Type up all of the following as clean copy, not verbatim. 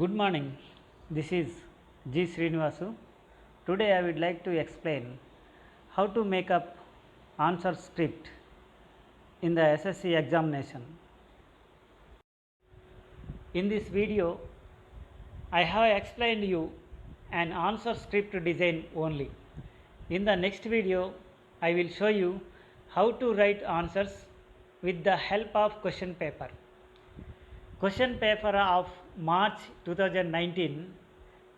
Good morning. This is G. Srinivasu. Today I would like to explain how to make up answer script in the SSC examination. In this video, I have explained you an answer script design only. In the next video, I will show you how to write answers with the help of question paper. Question paper of March 2019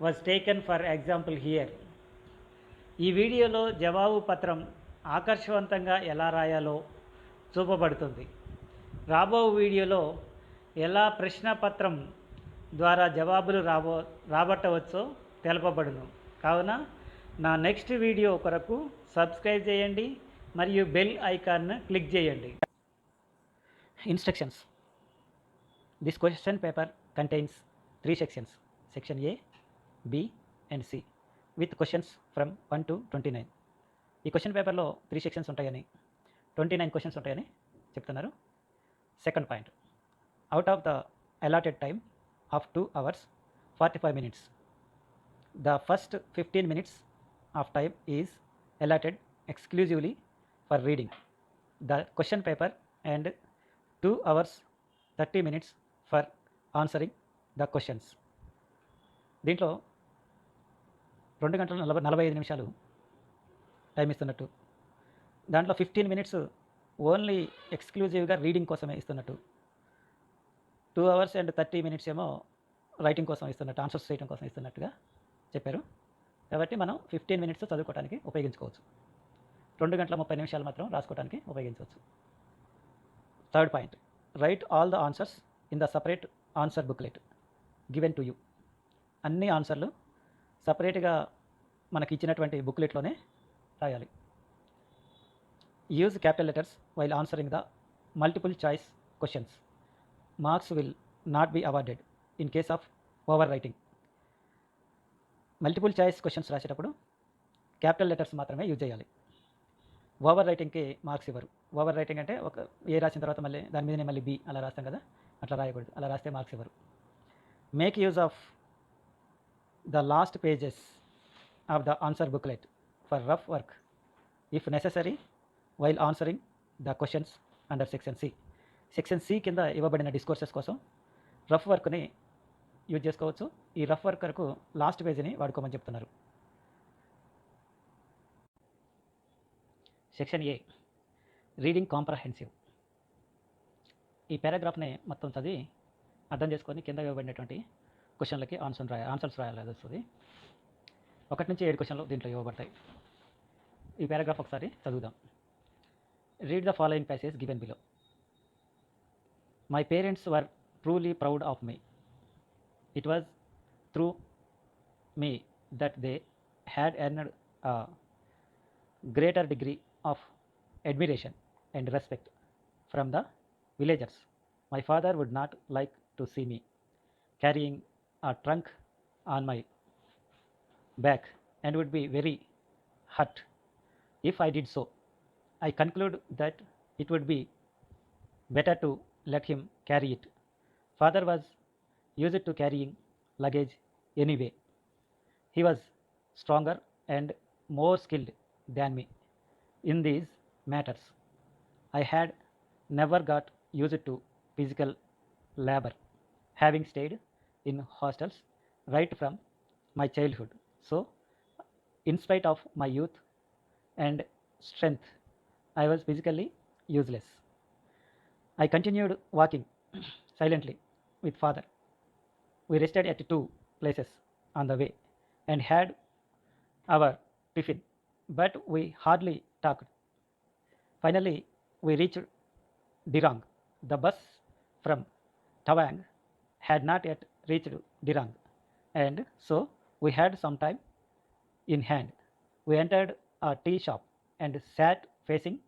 was taken for example here. ఈ వీడియోలో జవాబు పత్రం ఆకర్షవంతంగా ఎలా రాయాలో చూపబడుతుంది. రాబో వీడియోలో ఎలా ప్రశ్నపత్రం ద్వారా జవాబులు రాబట్టవచ్చో తెలపబడును. కావున నా నెక్స్ట్ వీడియో కొరకు సబ్స్క్రైబ్ చేయండి మరియు బెల్ ఐకాన్ను క్లిక్ చేయండి. Instructions. This question paper contains 3 sections, section A, B and C, with questions from 1 to 29. ఈ క్వశ్చన్ పేపర్లో 3 సెక్షన్స్ ఉంటాయని 29 క్వశ్చన్స్ ఉంటాయని చెప్తున్నారు. Second point, out of the allotted time of 2 hours 45 minutes, the first 15 minutes of time is allotted exclusively for reading the question paper and 2 hours 30 minutes for answering the questions. దీంట్లో 2 గంటల 45 నిమిషాలు time ఇస్తున్నట్టు, దాంట్లో 15 minutes only ఎక్స్క్లూజివ్గా reading కోసమే ఇస్తున్నట్టు, 2 hours and 30 minutes ఏమో writing కోసం ఇస్తున్నట్టు, ఆన్సర్స్ చేయడం కోసం ఇస్తున్నట్టుగా చెప్పారు. కాబట్టి మనం 15 minutes చదువుకోవడానికి ఉపయోగించుకోవచ్చు, 2 గంటల 30 నిమిషాలు మాత్రం రాసుకోవడానికి ఉపయోగించవచ్చు. Third point, right all the answers in the separate answer booklet given to you. అన్ని ఆన్సర్లు సపరేట్గా మనకి ఇచ్చినటువంటి బుక్లెట్లోనే రాయాలి. Use capital letters while answering the multiple choice questions. Marks will not be awarded in case of over writing. Multiple choice questions రాసేటప్పుడు capital letters మాత్రమే use చేయాలి. Over రైటింగ్కి marks ఇవ్వరు. ఓవర్ రైటింగ్ అంటే ఒక ఏ రాసిన తర్వాత మళ్ళీ దాని మీదనే మళ్ళీ బి అలా రాస్తాం కదా, అట్లా రాయకూడదు. అలా రాస్తే మార్క్స్ ఇవ్వరు. Make use of the last pages of the answer booklet for rough work if necessary while answering the questions under section C. Section C కింద ఇవ్వబడిన డిస్కోర్సెస్ కోసం రఫ్ వర్క్ని యూజ్ చేసుకోవచ్చు. ఈ రఫ్ వర్క్ వరకు లాస్ట్ పేజీని వాడుకోమని చెప్తున్నారు. సెక్షన్ ఏ, reading comprehensive. ఈ పారాగ్రాఫ్ని మొత్తం చదివి అర్థం చేసుకొని కింద ఇవ్వబడినటువంటి క్వశ్చన్లకి ఆన్సర్స్ రాయాల్సి వస్తుంది. 1 నుంచి 7 క్వశ్చన్లు దీంట్లో ఇవ్వబడతాయి. ఈ పారాగ్రాఫ్ ఒకసారి చదువుదాం. Read the following passage given below. My parents were truly proud of me. It was through me that they had earned a greater degree of admiration and respect from the villagers. My father would not like to see me carrying a trunk on my back and would be very hurt if I did so. I conclude that it would be better to let him carry it. Father was used to carrying luggage anyway. He was stronger and more skilled than me in these matters. I had never got used to physical labor, having stayed in hostels right from my childhood. So, in spite of my youth and strength, I was physically useless. I continued walking silently with father. We rested at 2 places on the way and had our tiffin, but we hardly talked. Finally, we reached Dirang. The bus from Tawang had not yet reached Dirang, and so we had some time in hand. We entered a tea shop and sat facing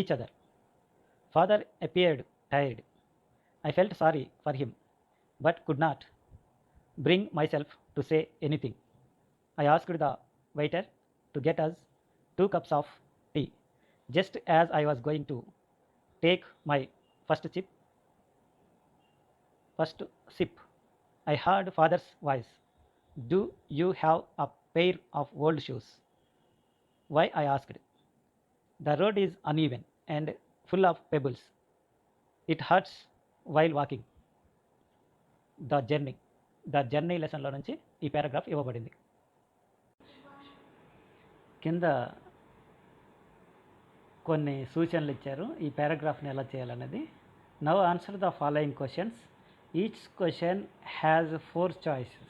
each other. Father appeared tired. I felt sorry for him, but could not bring myself to say anything. I asked the waiter to get us 2 cups of tea. Just as I was going to take my first sip. I heard father's voice. Do you have a pair of old shoes? Why, I asked. The road is uneven and full of pebbles. It hurts while walking. The journey లెసన్లో నుంచి ఈ paragraph ఇవ్వబడింది. కింద కొన్ని సూచనలు ఇచ్చారు ఈ పారాగ్రాఫ్ని ఎలా చేయాలనేది. Now answer the following questions. Each question has 4 choices.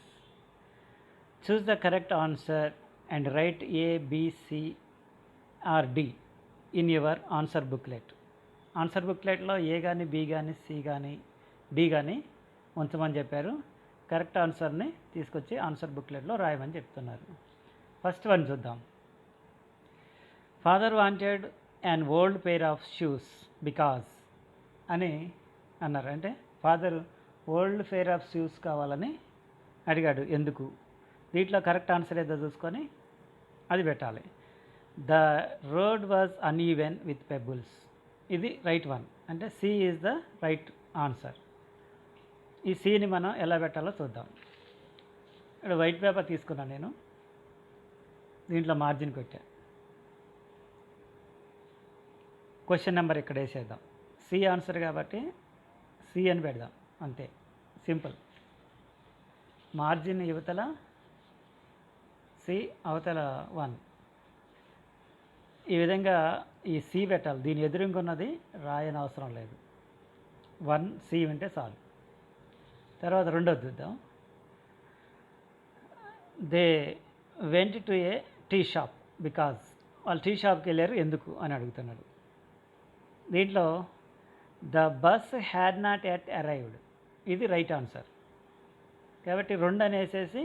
Choose the correct answer and write A, B, C or D in your answer booklet. Answer బుక్లెట్లో ఏ కానీ, బి కానీ, సి కానీ, డి కానీ ఉంచమని చెప్పారు. కరెక్ట్ ఆన్సర్ని తీసుకొచ్చి ఆన్సర్ బుక్లెట్లో రాయమని చెప్తున్నారు. ఫస్ట్ వన్ చూద్దాం. Father wanted an old pair of shoes because అని అన్నారు. అంటే father old pair of shoes కావాలని అడిగాడు. ఎందుకు? దీంట్లో కరెక్ట్ ఆన్సర్ ఏదో చూసుకొని అది పెట్టాలి. The road was uneven with pebbles, ఇది రైట్ వన్. అంటే C is the right answer. ఈ సిని మనం ఎలా పెట్టాలో చూద్దాం. ఇక్కడ వైట్ పేపర్ తీసుకున్నాను నేను, దీంట్లో మార్జిన్ కొట్టా. క్వశ్చన్ నెంబర్ ఇక్కడ వేసేద్దాం. సి ఆన్సర్ కాబట్టి సి అని పెడదాం, అంతే, సింపుల్. మార్జిన్ యువతల సి, అవతల 1. ఈ విధంగా ఈ సి పెట్టాలి. దీని ఎదురుంగున్నది రాయని అవసరం లేదు. 1 సి వింటే చాలు. తర్వాత రెండోది చూద్దాం. They went to a tea shop because, వాళ్ళు టీ షాప్కి వెళ్ళారు ఎందుకు అని అడుగుతున్నాడు. దీంట్లో the bus had not yet arrived, ఇది రైట్ ఆన్సర్ కాబట్టి 2 అనేసేసి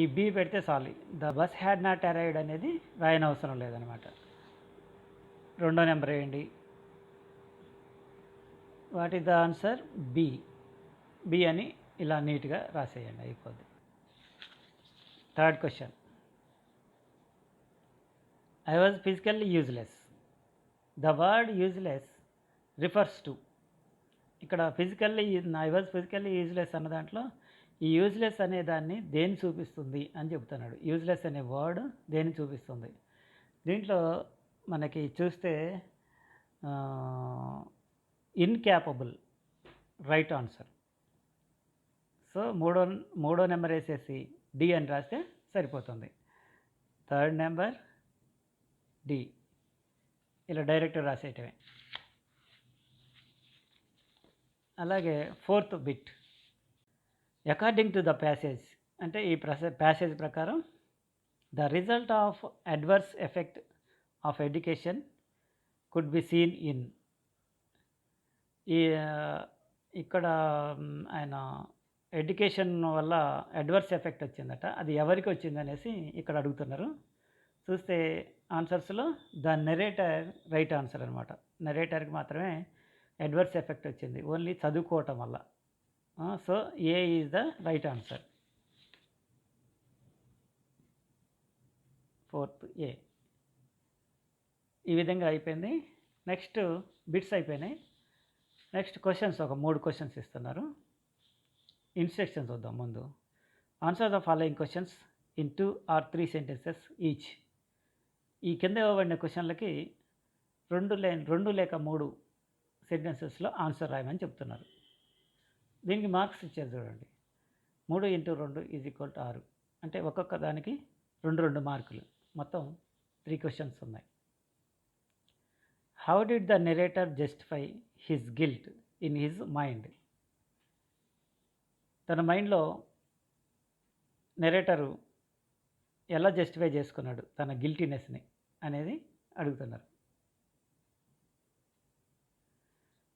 ఈ బి పెడితే చాలు. The bus had not arrived అనేది రాయని అవసరం లేదనమాట. 2వ నెంబర్ వేయండి. What is the answer? B. B అని ఇలా నీట్గా రాసేయండి, అయిపోద్ది. Third question. I was physically useless. The word useless refers to, ఇక్కడ physically, I was physically useless అన్న దాంట్లో ఈ యూజ్లెస్ అనే దాన్ని దేన్ని చూపిస్తుంది అని చెప్తున్నాడు. యూజ్లెస్ అనే వర్డ్ దేన్ని చూపిస్తుంది? దీంట్లో మనకి చూస్తే ఇన్క్యాపబుల్ రైట్ ఆన్సర్. సో మూడో నెంబర్ వేసేసి డి అని రాస్తే సరిపోతుంది. థర్డ్ నెంబర్ డి, ఇలా డైరెక్ట్ రాసేయటమే. అలాగే 4th bit, according to the passage, అంటే ఈ ప్యాసేజ్ ప్రకారం the result of adverse effect of education could be seen in. ఈ ఇక్కడ ఆయన ఎడ్యుకేషన్ వల్ల అడ్వర్స్ ఎఫెక్ట్ వచ్చిందట, అది ఎవరికి వచ్చింది అనేసి ఇక్కడ అడుగుతున్నారు. చూస్తే ఆన్సర్స్లో ద నెరేటర్ రైట్ ఆన్సర్ అనమాట. నెరేటర్కి మాత్రమే అడ్వర్స్ ఎఫెక్ట్ వచ్చింది, ఓన్లీ చదువుకోవటం వల్ల. So A is the right answer. 4th ఏ. ఈ విధంగా అయిపోయింది. నెక్స్ట్ బిట్స్ అయిపోయినాయి. నెక్స్ట్ క్వశ్చన్స్, ఒక 3 క్వశ్చన్స్ ఇస్తున్నారు. ఇన్స్ట్రక్షన్స్ చూద్దాం ముందు. Answer the following questions in 2 or 3 sentences each. ఈ కింద ఇవ్వబడిన క్వశ్చన్లకి 2 లేక 3 సెంటెన్సెస్లో ఆన్సర్ రాయమని చెప్తున్నారు. దీనికి మార్క్స్ ఇచ్చారు చూడండి. 3 × 2 = 6, అంటే ఒక్కొక్క దానికి 2 మార్కులు. మొత్తం 3 క్వశ్చన్స్ ఉన్నాయి. How did the narrator justify his guilt in his mind? తన మైండ్లో నెరేటరు ఎలా జస్టిఫై చేసుకున్నాడు తన గిల్టీనెస్ని అనేది అడుగుతున్నారు.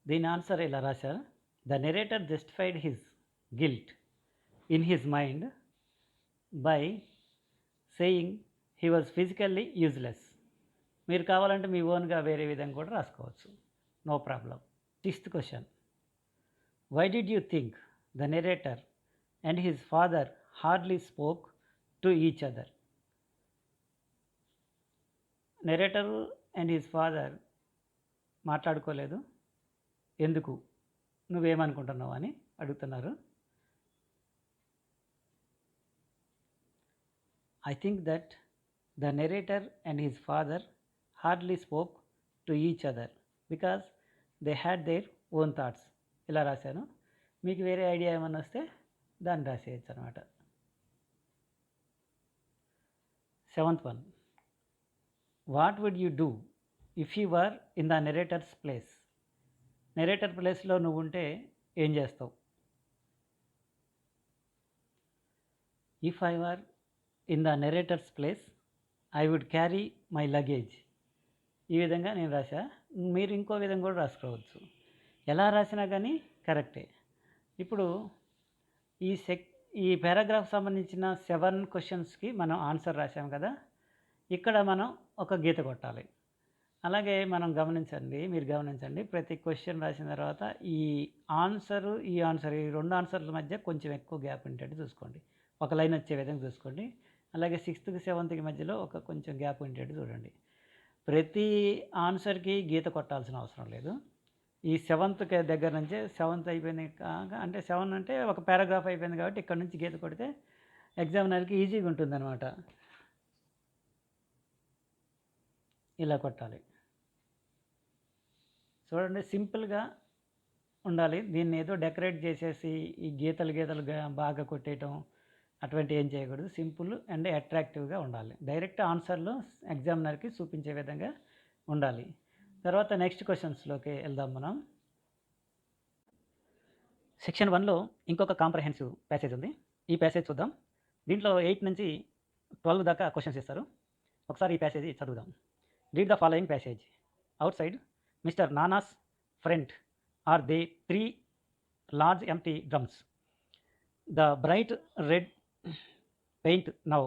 దీని ఆన్సర్ ఇలా రాశారు. The narrator justified his guilt in his mind by saying he was physically useless. మీరు కావాలంటే మీ ఓన్గా వేరే విధంగా కూడా రాసుకోవచ్చు, no problem. 6th question. Why did you think the narrator and his father hardly spoke to each other? Narrator and his father మాట్లాడుకోలేదు, ఎందుకు, నువ్వేమనుకుంటున్నావు అని అడుగుతున్నారు. I think that the narrator and his father hardly spoke to each other because they had their own thoughts. ఇలా రాశాను. మీకు వేరే idea ఏమన్నా వస్తే దాన్ని రాసేయచ్చు అనమాట. 7th one. What would you do if you were in the narrator's place? Narrator ప్లేస్లో నువ్వు ఉంటే ఏం చేస్తావు? If I were in the narrator's place, I would carry my luggage. ఈ విధంగా నేను రాశా. మీరు ఇంకో విధంగా కూడా రాసుకోవచ్చు. ఎలా రాసినా కానీ కరెక్టే. ఇప్పుడు ఈ పారాగ్రాఫ్ సంబంధించిన 7 క్వశ్చన్స్కి మనం ఆన్సర్ రాసాం కదా. ఇక్కడ మనం ఒక గీత కొట్టాలి. అలాగే మీరు గమనించండి, ప్రతి క్వశ్చన్ రాసిన తర్వాత ఈ ఆన్సర్ ఈ 2 ఆన్సర్ల మధ్య కొంచెం ఎక్కువ గ్యాప్ ఉండేట్టు చూసుకోండి. ఒక లైన్ వచ్చే విధంగా చూసుకోండి. అలాగే 6th 7th మధ్యలో ఒక కొంచెం గ్యాప్ ఉండేట్టు చూడండి. ప్రతి ఆన్సర్కి గీత కొట్టాల్సిన అవసరం లేదు. ఈ 7th దగ్గర నుంచే 7th అయిపోయింది అంటే 7 అంటే ఒక పారాగ్రాఫ్ అయిపోయింది కాబట్టి ఇక్కడ నుంచి గీత కొడితే ఎగ్జామినర్కి ఈజీగా ఉంటుందన్నమాట. ఇలా కొట్టాలి. చూడండి, సింపుల్గా ఉండాలి. దీన్ని ఏదో డెకరేట్ చేసేసి ఈ గీతలు బాగా కొట్టేయటం అటువంటి ఏం చేయకూడదు. సింపుల్ అండ్ అట్రాక్టివ్గా ఉండాలి. డైరెక్ట్ ఆన్సర్లు ఎగ్జామినర్కి చూపించే విధంగా ఉండాలి. తర్వాత నెక్స్ట్ క్వశ్చన్స్లోకి వెళ్దాం మనం. సెక్షన్ 1లో ఇంకొక కాంప్రహెన్సివ్ ప్యాసేజ్ ఉంది. ఈ ప్యాసేజ్ చూద్దాం. దీంట్లో 8 నుంచి 12 దాకా క్వశ్చన్స్ ఇస్తారు. ఒకసారి ఈ ప్యాసేజ్ చదువుదాం. Read the following passage. Out side mister Nana's front are they 3 large empty drums. The bright red paint now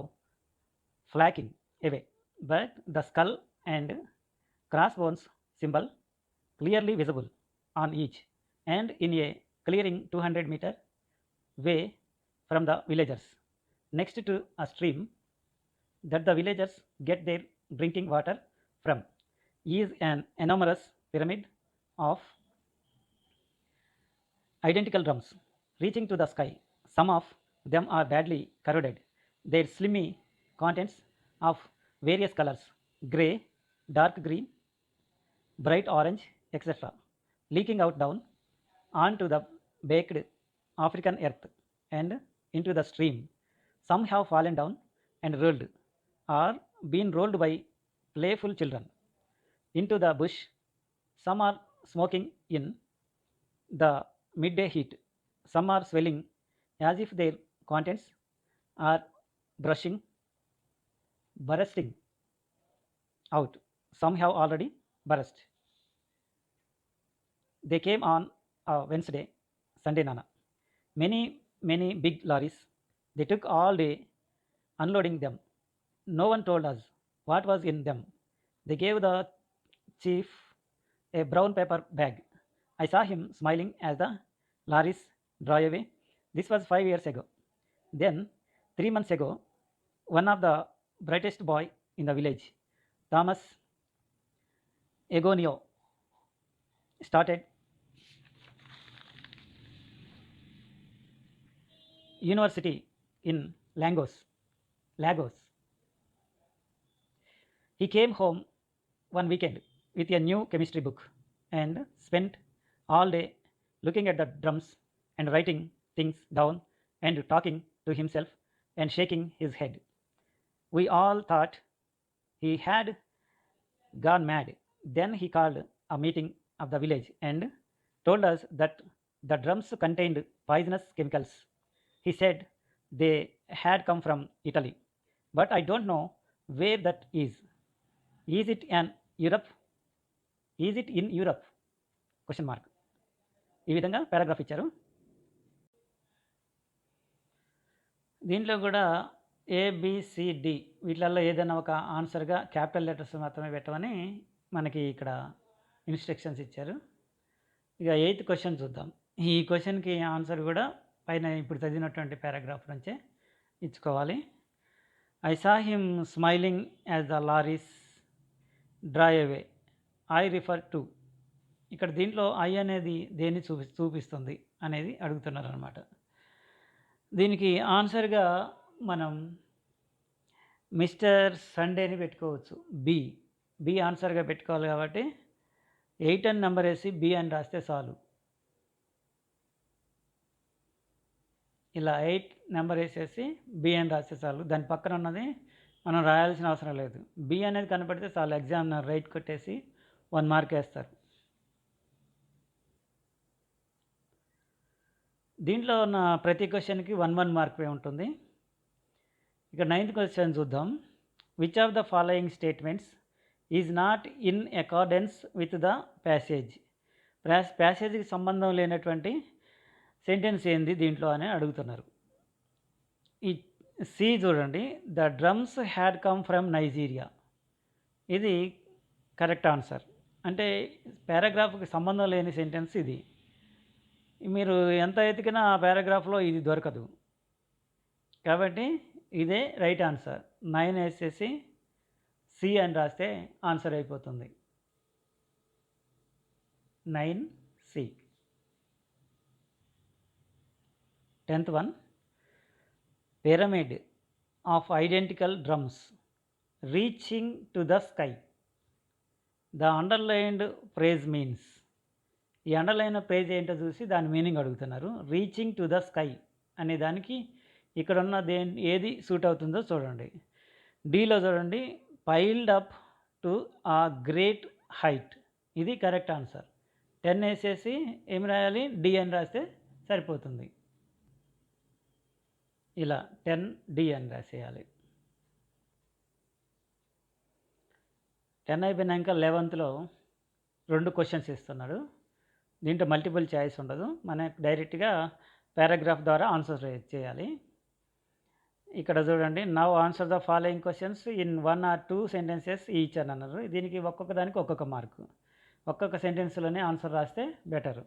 flaking away, but the skull and crossbones symbol clearly visible on each, and in a clearing 200 meter way from the villagers, next to a stream that the villagers get their drinking water from, is an enormous pyramid of identical drums reaching to the sky. Some of them are badly corroded, their slimy contents of various colors, grey, dark green, bright orange, etc., leaking out down onto the baked African earth and into the stream. Some have fallen down and rolled, or been rolled by playful children into the bush. Some are smoking in the midday heat. Some are swelling as if their contents are bursting out. Some have already burst. They came on a Wednesday, Sunday Nana. Many big lorries. They took all day unloading them. No one told us what was in them. They gave the chief a brown paper bag. I saw him smiling as the lorries drive away. This was 5 years ago. Then 3 months ago, one of the brightest boy in the village, Thomas Egonio, started university in Lagos. He came home one weekend with a new chemistry book and spent all day looking at the drums and writing things down and talking to himself and shaking his head. We all thought he had gone mad. Then he called a meeting of the village and told us that the drums contained poisonous chemicals. He said they had come from Italy, but I don't know where that is. Is it in Europe? Question mark. ఈ విధంగా paragraph ఇచ్చారు. దీంట్లో కూడా ABCD వీటిలలో ఏదైనా ఒక ఆన్సర్గా capital letters మాత్రమే పెట్టమని మనకి ఇక్కడ ఇన్స్ట్రక్షన్స్ ఇచ్చారు. ఇక 8th క్వశ్చన్ చూద్దాం. ఈ క్వశ్చన్కి ఆన్సర్ కూడా పైన ఇప్పుడు చదివినటువంటి పారాగ్రాఫ్ నుంచే ఇచ్చుకోవాలి. I saw him smiling as the lorries drive away. I refer to ఇక్కడ దీంట్లో ఐ అనేది దేన్ని చూపిస్తుంది అనేది అడుగుతున్నారనమాట. దీనికి ఆన్సర్గా మనం మిస్టర్ సండేని పెట్టుకోవచ్చు. బి ఆన్సర్గా పెట్టుకోవాలి కాబట్టి 8 అని నెంబర్ వేసి బి అని రాస్తే చాలు. ఇలా 8 నెంబర్ వేసేసి బి అని రాస్తే చాలు. దాని పక్కన ఉన్నది మనం రాయాల్సిన అవసరం లేదు. బి అనేది కనపడితే చాలు, ఎగ్జామినర్ రైట్ కొట్టేసి 1 మార్క్ వేస్తారు. దీంట్లో ఉన్న ప్రతి క్వశ్చన్కి 1 మార్క్ ఉంటుంది. ఇక 9th క్వశ్చన్ చూద్దాం. Which of the following statements is not in accordance with the passage? ప్యాసేజ్కి సంబంధం లేనటువంటి సెంటెన్స్ ఏంది దీంట్లో అని అడుగుతున్నారు. ఈ సి చూడండి, the drums had come from Nigeria. ఇది కరెక్ట్ ఆన్సర్. అంటే పారాగ్రాఫ్కి సంబంధం లేని సెంటెన్స్ ఇది. మీరు ఎంత ఎతికినా ఆ పారాగ్రాఫ్లో ఇది దొరకదు కాబట్టి ఇదే రైట్ ఆన్సర్. 9 వేసేసి సి అని రాస్తే ఆన్సర్ అయిపోతుంది. 9C. 10th one, pyramid of identical drums reaching to the sky. The underlined phrase means. ఈ అండర్లైన్ ప్రైజ్ ఏంటో చూసి దాని మీనింగ్ అడుగుతున్నారు. రీచింగ్ టు ద స్కై అనే దానికి ఇక్కడ ఉన్న ఏది సూట్ అవుతుందో చూడండి. డీలో చూడండి, పైల్డ్ అప్ టు ఆ గ్రేట్ హైట్. ఇది కరెక్ట్ ఆన్సర్. 10 వేసేసి ఏం రాయాలి, డి అని రాస్తే సరిపోతుంది. ఇలా 10D అని రాసేయాలి. 10 అయిపోయినాక 11th 2 క్వశ్చన్స్ ఇస్తున్నాడు. దీంట్లో మల్టిపుల్ చాయిస్ ఉండదు, మనకు డైరెక్ట్గా పారాగ్రాఫ్ ద్వారా ఆన్సర్ చేయాలి. ఇక్కడ చూడండి, now answer the following questions in 1 or 2 sentences each అని అన్నారు. దీనికి ఒక్కొక్క దానికి ఒక్కొక్క మార్కు. ఒక్కొక్క సెంటెన్స్లోనే ఆన్సర్ రాస్తే బెటర్.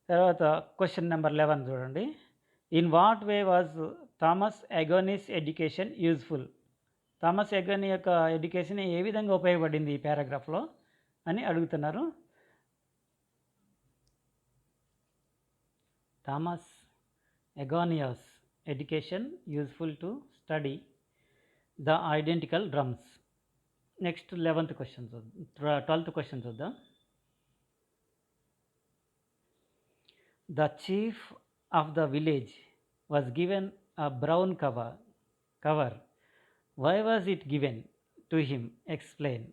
తర్వాత క్వశ్చన్ నెంబర్ 11 చూడండి, in what way was Thomas Agony's education useful? Thomas Agony యొక్క ఎడ్యుకేషన్ ఏ విధంగా ఉపయోగపడింది ఈ పారాగ్రాఫ్లో అని అడుగుతున్నారు. Thomas Agony's education useful to study the identical drums. Next 11th question, 12th question చూద్దాం. The chief of the village was given a brown cover. Why was it given to him? Explain.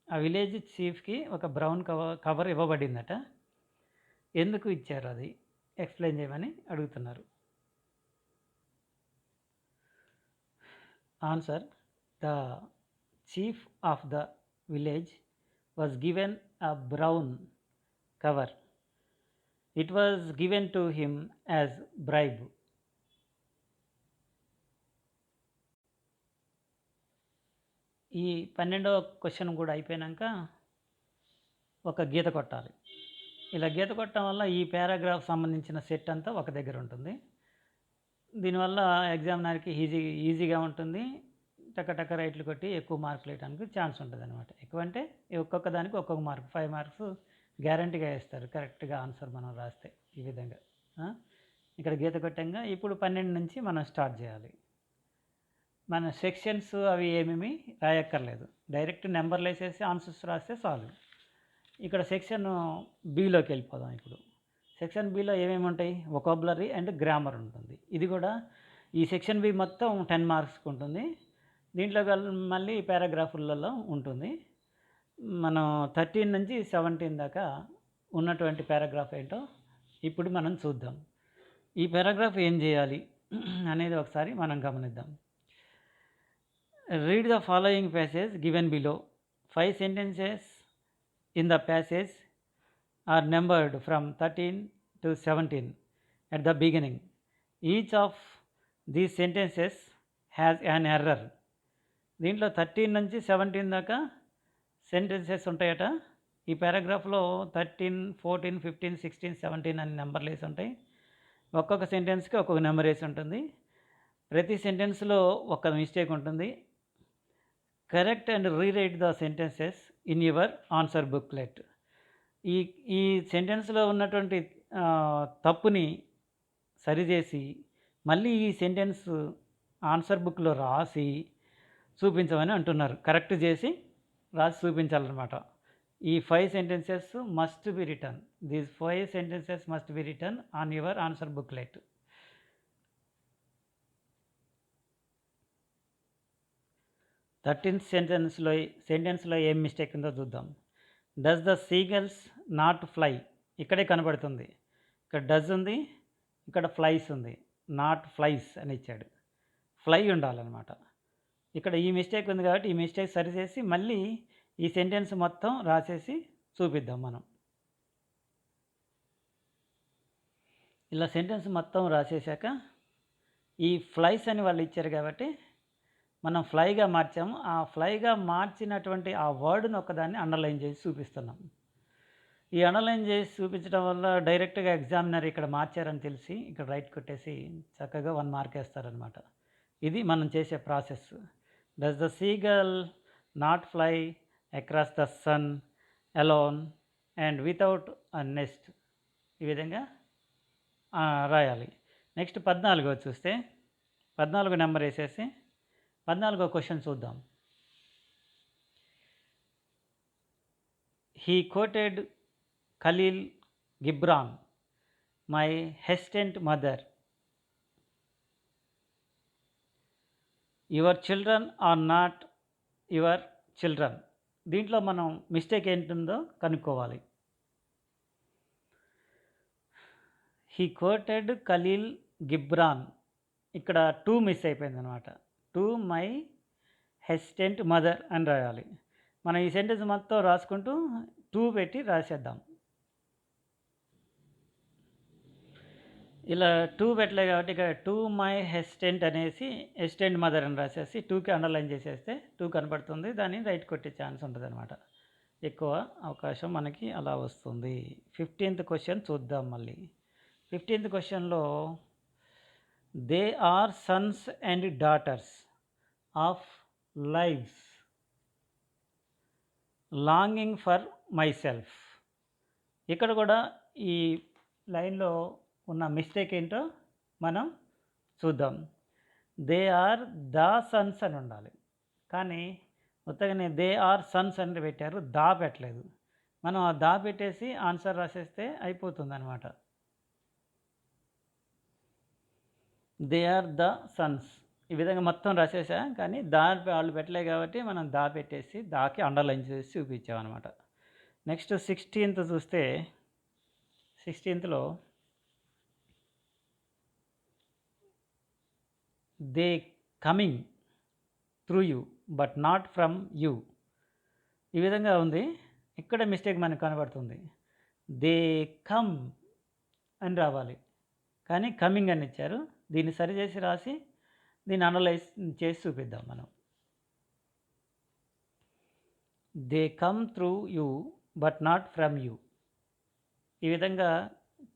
ఆ village చీఫ్కి ఒక brown cover ఇవ్వబడిందట. ఎందుకు ఇచ్చారు అది explain చేయమని అడుగుతున్నారు. Answer, the chief of the village was given a brown cover. It was given to him as bribe. ఈ 12వ question కూడా అయిపోయాక ఒక గీత కొట్టాలి. ఇలా గీత కొట్టడం వల్ల ఈ పారాగ్రాఫ్ సంబంధించిన సెట్ అంతా ఒక దగ్గర ఉంటుంది. దీనివల్ల ఎగ్జామినర్కి ఈజీగా ఉంటుంది. టక్క రైట్లు కొట్టి ఎక్కువ మార్కులు వేయడానికి ఛాన్స్ ఉంటుంది అనమాట. ఎక్కువ అంటే ఒక్కొక్క దానికి ఒక్కొక్క మార్కు, 5 మార్క్స్ గ్యారంటీగా వేస్తారు కరెక్ట్గా ఆన్సర్ మనం రాస్తే. ఈ విధంగా ఇక్కడ గీత కొట్టంగా ఇప్పుడు 12 నుంచి మనం స్టార్ట్ చేయాలి. మన సెక్షన్స్ అవి ఏమేమి రాయక్కర్లేదు, డైరెక్ట్ నెంబర్లు వేసేసి ఆన్సర్స్ రాస్తే చాలు. ఇక్కడ సెక్షన్ బిలోకి వెళ్ళిపోదాం. ఇప్పుడు సెక్షన్ బిలో ఏమేమి ఉంటాయి, వొకాబులరీ అండ్ గ్రామర్ ఉంటుంది. ఇది కూడా ఈ సెక్షన్ బి మొత్తం 10 మార్క్స్కి ఉంటుంది. దీంట్లో మళ్ళీ పారాగ్రాఫులలో ఉంటుంది. మనం 13 నుంచి 17 దాకా ఉన్నటువంటి పారాగ్రాఫ్ ఏంటో ఇప్పుడు మనం చూద్దాం. ఈ పారాగ్రాఫ్ ఏం చేయాలి అనేది ఒకసారి మనం గమనిద్దాం. Read the following passage given below. 5 sentences in the passage are numbered from 13 to 17 at the beginning. Each of these sentences has an error. దీంట్లో 13 నుంచి 17 దాకా సెంటెన్సెస్ ఉంటాయట. ఈ పారాగ్రాఫ్లో 13, 14, 15, 16, 17 అని నెంబర్లు వేసి ఉంటాయి. ఒక్కొక్క సెంటెన్స్కి ఒక్కొక్క నెంబర్ వేసి ఉంటుంది. ప్రతి సెంటెన్స్లో ఒక మిస్టేక్ ఉంటుంది. Correct and rewrite the sentences in your answer booklet. ఈ ఈ సెంటెన్స్‌లో ఉన్నటువంటి తప్పుని సరిచేసి, మళ్ళీ ఈ సెంటెన్స్ ఆన్సర్ బుక్‌లో రాసి చూపించమని అంటున్నారు. కరెక్ట్ చేసి రాసి చూపించాలన్నమాట. ఈ 5 sentences must be written. These 5 sentences must be written on your answer booklet. 13th సెంటెన్స్‌లో ఏం మిస్టేక్ ఉందో చూద్దాం. Does the seagulls not fly? ఇక్కడే కనబడుతుంది. ఇక్కడ డస్ ఉంది, ఇక్కడ ఫ్లైస్ ఉంది. నాట్ ఫ్లైస్ అని ఇచ్చాడు. ఫ్లై ఉండాలన్నమాట. ఇక్కడ ఈ మిస్టేక్ ఉంది కాబట్టి ఈ మిస్టేక్ సరిచేసి మళ్ళీ ఈ సెంటెన్స్ మొత్తం రాసేసి చూపిద్దాం మనం. ఇలా సెంటెన్స్ మొత్తం రాసేసాక ఈ ఫ్లైస్ అని వాళ్ళు ఇచ్చారు కాబట్టి మనం ఫ్లైగా మార్చాము. ఆ ఫ్లైగా మార్చినటువంటి ఆ వర్డ్ని ఒకదాన్ని అండర్లైన్ చేసి చూపిస్తున్నాం. ఈ అండర్లైన్ చేసి చూపించడం వల్ల డైరెక్ట్గా ఎగ్జామినర్ ఇక్కడ మార్చారని తెలిసి ఇక్కడ రైట్ కొట్టేసి చక్కగా 1 మార్క్ వేస్తారనమాట. ఇది మనం చేసే process. Does the seagull not fly across the sun alone and without a nest? ఈ విధంగా రాయాలి. నెక్స్ట్ 14 చూస్తే 14 నెంబర్ వేసేసి 14వ క్వశ్చన్ చూద్దాం. He quoted Khalil Gibran, my hesitant mother, your children are not your children. దీంట్లో మనం మిస్టేక్ ఏంటుందో కనుక్కోవాలి. హీ కోటెడ్ ఖలీల్ గిబ్రాన్, ఇక్కడ 2 మిస్ అయిపోయింది అనమాట. టు మై హెస్టెంట్ మదర్ అని రాయాలి. మనం ఈ సెంటెన్స్ మొత్తం రాసుకుంటూ 2 పెట్టి రాసేద్దాం. ఇలా 2 పెట్టలే కాబట్టి ఇక్కడ టు మై హెస్టెంట్ అనేసి హెస్టెంట్ మదర్ అని రాసేసి 2కి అండర్లైన్ చేసేస్తే 2 కనపడుతుంది. దాన్ని రైట్ కొట్టే ఛాన్స్ ఉంటుంది అనమాట. ఎక్కువ అవకాశం మనకి అలా వస్తుంది. 15th క్వశ్చన్ చూద్దాం మళ్ళీ. 15th క్వశ్చన్లో they are sons and daughters of lives longing for myself. ఇక్కడ కూడా ఈ లైన్లో ఉన్న మిస్టేక్ ఏంటో మనం చూద్దాం. దే ఆర్ ద సన్స్ అని ఉండాలి, కానీ మొత్తగానే దే ఆర్ సన్స్ అని పెట్టారు, దా పెట్టలేదు. మనం ఆ దా పెట్టేసి ఆన్సర్ రాసేస్తే అయిపోతుంది అనమాట. దే ఆర్ ద సన్స్ ఈ విధంగా మొత్తం రాసేసా, కానీ దా వాళ్ళు పెట్టలే కాబట్టి మనం దా పెట్టేసి దాకి అండర్లైన్ చేసి చూపించామన్నమాట. నెక్స్ట్ 16th చూస్తే 16thలో they coming through you but not from you. ఈ విధంగా ఉంది. ఇక్కడ మిస్టేక్ మనకు కనబడుతుంది. దే కమ్ అని రావాలి, కానీ కమింగ్ అని ఇచ్చారు. దీన్ని సరిచేసి రాసి దీన్ని అనలైజ్ చేసి చూపిద్దాం మనం. They come through you but not from you. ఈ విధంగా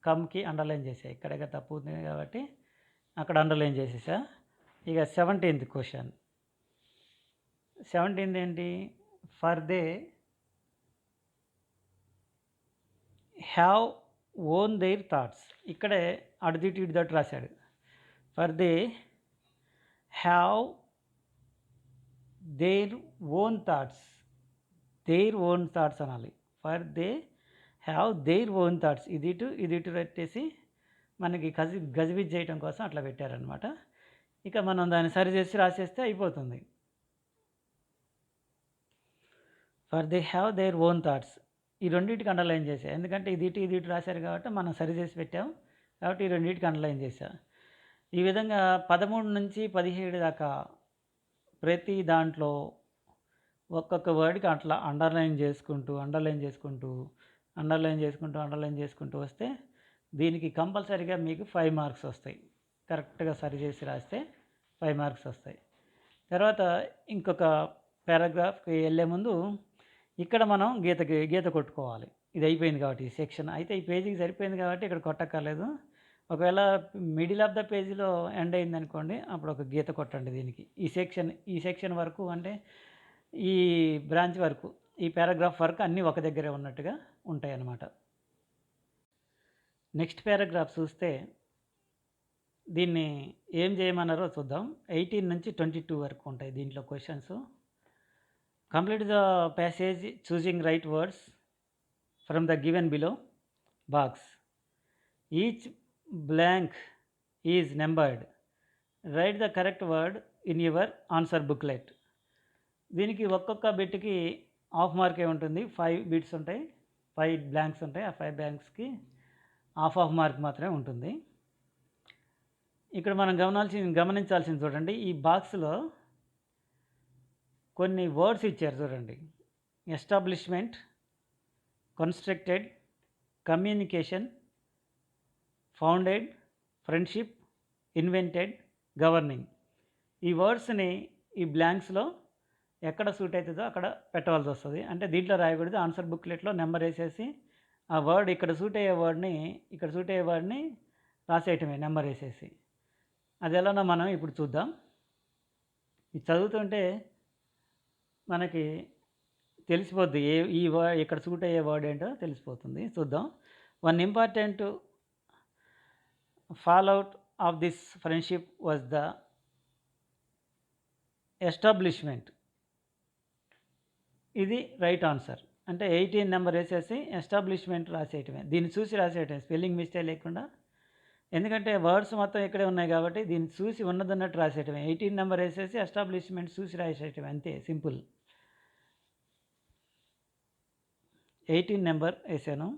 కమ్కి అండర్లైన్ చేసా. ఇక్కడ తప్పు ఉంది కాబట్టి అక్కడ అండర్లైన్ చేసేసా. ఇక 17th క్వశ్చన్. 17th ఏంటి? For they have own their thoughts. ఇక్కడే అడుదిటి ఇటుదట్టు రాశాడు. For they have their own thoughts. Their own thoughts అనాలి. For they have their own thoughts. ఇది ఇటు పెట్టేసి మనకి గజిబిజ్ చేయడం కోసం అట్లా పెట్టారనమాట. ఇక మనం దాన్ని సరి చేసి రాసేస్తే అయిపోతుంది. For they have their own thoughts. ఈ రెండింటికి అండర్లైన్ చేసా, ఎందుకంటే ఇది ఇటు రాశారు కాబట్టి మనం సరి చేసి పెట్టాం కాబట్టి ఈ రెండింటికి అండర్లైన్ చేశా. ఈ విధంగా 13 నుంచి 17 దాకా ప్రతి దాంట్లో ఒక్కొక్క వర్డ్కి అట్లా అండర్లైన్ చేసుకుంటూ వస్తే దీనికి కంపల్సరీగా మీకు 5 మార్క్స్ వస్తాయి. కరెక్ట్గా సరి చేసి రాస్తే 5 మార్క్స్ వస్తాయి. తర్వాత ఇంకొక పారాగ్రాఫ్కి వెళ్ళే ముందు ఇక్కడ మనం గీత కొట్టుకోవాలి. ఇది అయిపోయింది కాబట్టి ఈ సెక్షన్ అయితే ఈ పేజీకి సరిపోయింది కాబట్టి ఇక్కడ కొట్టక్కర్లేదు. ఒకవేళ మిడిల్ ఆఫ్ ద పేజీలో ఎండ్ అయింది అనుకోండి, అప్పుడు ఒక గీత కొట్టండి దీనికి. ఈ సెక్షన్ వరకు, అంటే ఈ బ్రాంచ్ వరకు, ఈ పారాగ్రాఫ్ వరకు అన్నీ ఒక దగ్గరే ఉన్నట్టుగా ఉంటాయన్నమాట. నెక్స్ట్ పారాగ్రాఫ్ చూస్తే దీన్ని ఏం చేయమన్నారో చూద్దాం. 18 నుంచి 22 వరకు ఉంటాయి దీంట్లో questions. Complete the passage choosing right words from the given below box. Each blank is numbered. Right the correct word in your answer booklet. దీనికి ఒక్కొక్క బిట్కి హాఫ్ మార్కే ఉంటుంది. 5 బిట్స్ ఉంటాయి, 5 బ్లాంక్స్ ఉంటాయి. ఆ 5 బ్లాంక్స్కి హాఫ్ మార్క్ మాత్రమే ఉంటుంది. ఇక్కడ మనం గమనించాల్సింది చూడండి, ఈ బాక్స్లో కొన్ని వర్డ్స్ ఇచ్చారు చూడండి. Establishment, constructed, communication, founded, friendship, invented, governing. ఈ వర్డ్స్ని ఈ బ్లాంక్స్లో ఎక్కడ సూట్ అవుతుందో అక్కడ పెట్టవలసి వస్తుంది. అంటే దీంట్లో రాయకూడదు. ఆన్సర్ బుక్లెట్లో నెంబర్ వేసేసి ఆ వర్డ్ ఇక్కడ సూట్ అయ్యే వర్డ్ని రాసేయటమే నెంబర్ వేసేసి. అది ఎలానో మనం ఇప్పుడు చూద్దాం. ఇది చదువుతుంటే మనకి తెలిసిపోద్ది ఈ వర్డ్ ఇక్కడ సూట్ అయ్యే వర్డ్ ఏంటో తెలిసిపోతుంది. చూద్దాం. One important fallout of this friendship was the establishment. ఇది రైట్ ఆన్సర్. అంటే 18 నెంబర్ వేసేసి ఎస్టాబ్లిష్మెంట్ రాసేయటమే. దీన్ని చూసి రాసేయటమే, స్పెల్లింగ్ మిస్టేక్ లేకుండా. ఎందుకంటే వర్డ్స్ మొత్తం ఇక్కడే ఉన్నాయి కాబట్టి దీన్ని చూసి ఉన్నదన్నట్టు రాసేయటమే. 18 నెంబర్ వేసేసి ఎస్టాబ్లిష్మెంట్ చూసి రాసేయటమే, అంతే, సింపుల్. 18 నెంబర్ వేసాను,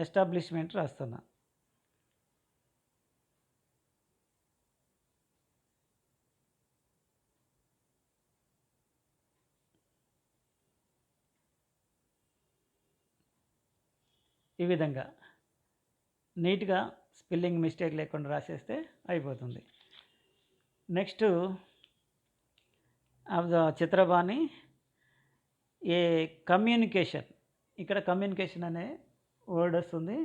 ఎస్టాబ్లిష్మెంట్ రాస్తున్నా. ఈ విధంగా నీట్గా స్పెల్లింగ్ మిస్టేక్ లేకుండా రాసేస్తే అయిపోతుంది. నెక్స్ట్ ఆఫ్ ద చిత్రబాణి ఏ కమ్యూనికేషన్. ఇక్కడ కమ్యూనికేషన్ అనే వర్డ్ వస్తుంది.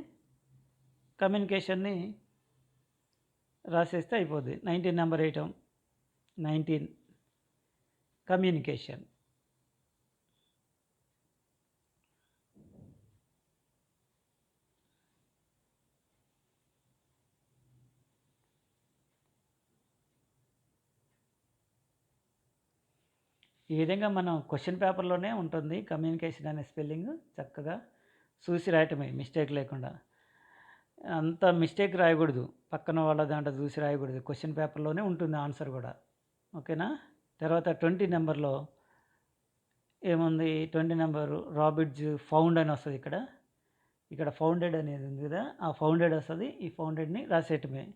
కమ్యూనికేషన్ని రాసేస్తే అయిపోద్ది. 19 నెంబర్ వేయటం. 19 కమ్యూనికేషన్. ఈ విధంగా మనం క్వశ్చన్ పేపర్లోనే ఉంటుంది కమ్యూనికేషన్ అనే స్పెల్లింగ్. చక్కగా చూసి రాయటమే, మిస్టేక్ లేకుండా. అంత మిస్టేక్ రాయకూడదు, పక్కన వాళ్ళ దాంట్లో చూసి రాయకూడదు. క్వశ్చన్ పేపర్లోనే ఉంటుంది ఆన్సర్ కూడా. ఓకేనా. తర్వాత 20 నెంబర్లో ఏముంది, 20 నెంబరు రాబిట్స్ ఫౌండ్ అని వస్తుంది. ఇక్కడ ఫౌండెడ్ అనేది ఉంది కదా, ఆ ఫౌండెడ్ వస్తుంది. ఈ ఫౌండెడ్ని రాసేయటమే.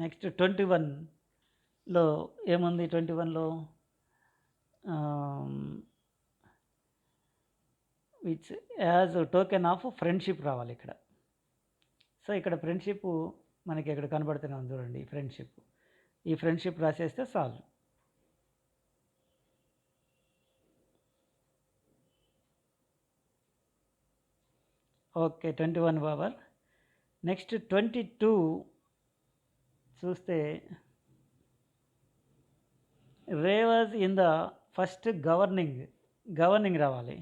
నెక్స్ట్ 21లో ఏముంది, 21లో which as token of friendship రావాలి ఇక్కడ. సో ఇక్కడ ఫ్రెండ్షిప్ మనకి ఇక్కడ కనబడుతూనే ఉంది చూడండి. ఈ ఫ్రెండ్షిప్ రాసేస్తే చాలు. Okay, 21 over. నెక్స్ట్ 22 చూస్తే Ray was in the first governing రావాలి.